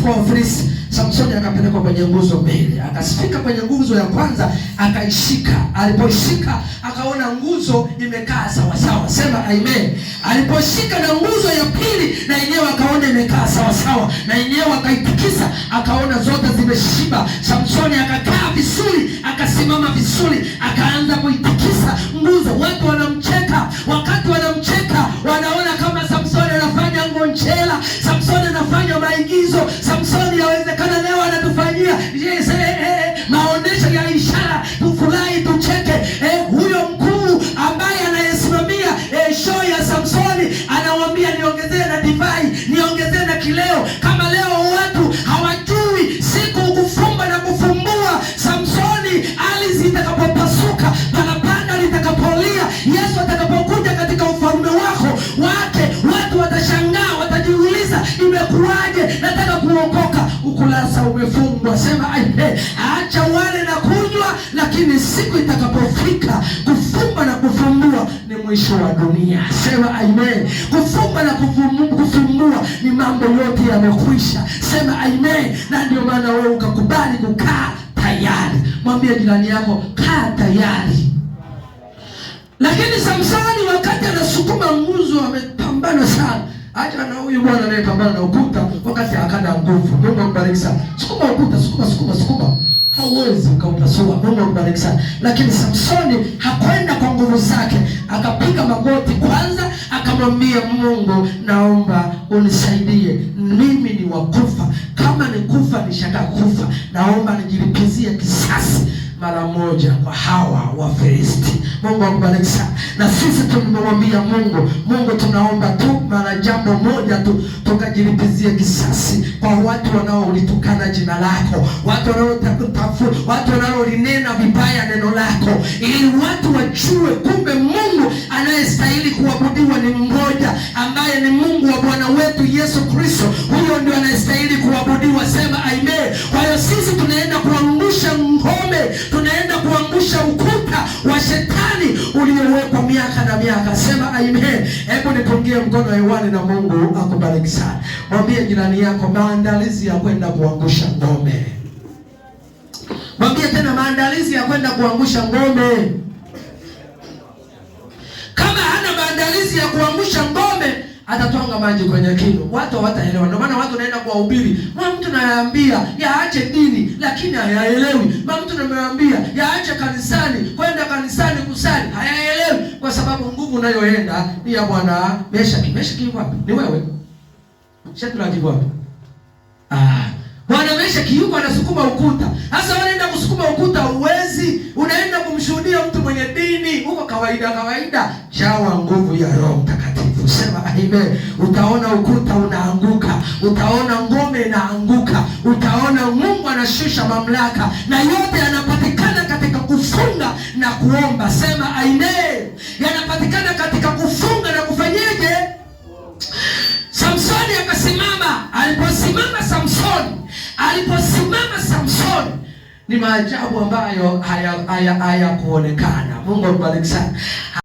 kwa Wafilisti. Samsoni akapelekwa kwenye nguzo mbili. Akafika kwenye nguzo ya kwanza, akaishika. Alipoishika akaona nguzo imekaa sawa sawa. Sema amen. Aliposhika na nguzo ya pili, na yenyewe akaona imekaa sawa sawa, na yenyewe akaitikisa, akaona zote zimeshiba. Samsoni akakaa vizuri, akasimama vizuri, akaanza kuitikisa nguzo. Watu wanamcheka. Wakati wanamcheka, wanaona kama Samsoni anafanya ngonjera, Samsoni anafanya maigizo, Samsoni yawezekana leo anatufanyia maonesho ya ishara, tufurahi tucheke. Huyo mkuu ambaye anayesimamia show ya Samsoni anamwambia, niongezee na divai, niongezee na kileo. Kama leo watu hawajui siku kufumba na kufumbua Samsoni, ardhi itakapopasuka, parapanda litakapolia, Yesu atakapokuja katika ufalme wake, watu watashangaa, watajiuliza imekuwaje? Nataka kuokoka. Ukurasa umefungwa. Sema acha wale na kunywa, lakini siku itakapofika kufumba na kufumbua ni mwisho wa dunia. Sema amen. Kufumba na kufumbua ni mambo yote yamekwisha. Sema amen. Na ndio maana wewe ukakubali kukaa tayari. Mwambie jirani yako, kaa tayari. Lakini Samsoni wakati anasukuma nguzo amepambana sana. Acha na huyu bwana anayepambana na ukuta wakati akana nguvu. Mungu akubariki sana. Sukuma ukuta, sukuma. Hauwezi ukaupasua. Mungu akubariki sana. Lakini Samsoni hakwenda kwa nguvu zake. Akapiga magoti kwanza, akamwambia Mungu, naomba unisaidie. Mimi ni wakufa. Kama ni kufa nishaka kufa. Naomba nijilipizie kisasi mara moja kwa hawa Wafilisti. Mungu akubariki sana. Na sisi tumemwambia Mungu tunaomba tu mara jambo moja tu, tukajilipizie kisasi kwa watu wanaolitukana jina lako, watu wanaotakutafu, watu wanaolinena vibaya neno lako, ili watu wajue kumbe Mungu anayestahili kuabudiwa ni mmoja, ambaye ni Mungu wa Bwana wetu Yesu Kristo. Huyo ndio anayestahili kuabudiwa. Sema amen. Kwa hiyo sisi tunaenda kuangusha ngome, tunaenda kuangusha ukuta wa shetani uliowekwa miaka na miaka. Sema amen. Hebu nipungie mkono hewani na Mungu akubariki sana. Mwambie jirani yako, maandalizi ya kwenda kuangusha ngome. Mwambie tena, maandalizi ya kwenda kuangusha ngome. Kama hana maandalizi ya kuangusha ngome, atatwanga maji kwenye kinu. Watu hawataelewa. Ndio maana watu naenda kuwahubiri. Mtu anaambia yaache dini, lakini hayaelewi. Mtu anaambia yaache kanisani, kwenda kanisani kusali, hayaelewi. Kwa sababu nguvu unayoenda ni ya Bwana Meshaki. Meshaki yuko wapi? Ni wewe. Shadraka yuko wapi? Bwana Meshaki yuko anasukuma ukuta. Sasa wanaenda kusukuma ukuta, uwezi. Unaenda kumshuhudia mtu mwenye dini huko kawaida. Jawa nguvu ya Roho Mtakatifu. Sema amen. Utaona ukuta unaanguka, utaona ngome inaanguka, utaona Mungu anashusha mamlaka, na yote yanapatikana katika kufunga na kuomba. Sema amen. Yanapatikana katika kufunga na kufanyeje? Samsoni akasimama. Aliposimama Samsoni, ni maajabu ambayo haya kuonekana. Mungu akubariki sana.